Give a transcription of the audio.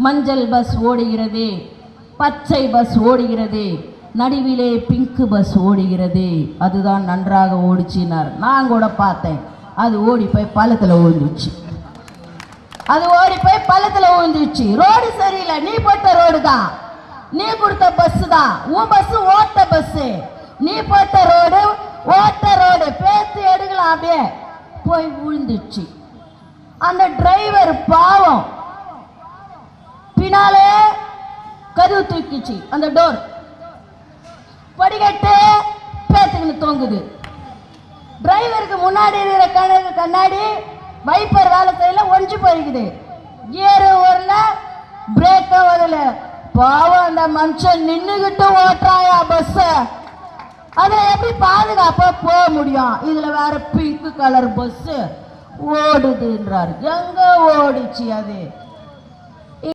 மஞ்சள் பஸ் ஓடுகிறது, பச்சை பஸ் ஓடுகிறது, நடுவிலே பிங்க் பஸ் ஓடுகிறது. அதுதான் நன்றாக ஓடிச்சினார். நான் கூட பார்த்தேன். அது ஓடி போய் பள்ளத்தில் விழுந்துச்சு. ரோடு சரியில்லை, நீ போட்ட ரோடு தான், நீ கொடுத்த பஸ் தான், உன் பஸ் ஓட்ட பஸ், நீ போட்ட ரோடு ஓட்ட ரோடு, பேத்து எடுக்கலாம், அப்படியே போய் விழுந்துச்சு. அந்த டிரைவர் பாவம் பின்னாலே கதவு தூக்கிச்சு, அந்த டோர் படிக்கட்டு பேத்துக்குன்னு தொங்குது. டிரைவருக்கு முன்னாடி இருக்கிற கண்ணாடி வைப்பர் வேலை செய்யல, ஒன்று போயிருக்குது. கியரு வரல, பிரேக்கும் வரல. பாவம் அந்த மனுஷன் நின்னுகிட்டு ஓட்டுறாயா பஸ். அதுல எப்படி பாதுகாப்பா போக முடியும்? இதுல வேற பிங்க் கலர் பஸ் ஓடுதுன்றாரு. எங்க ஓடிச்சு அது?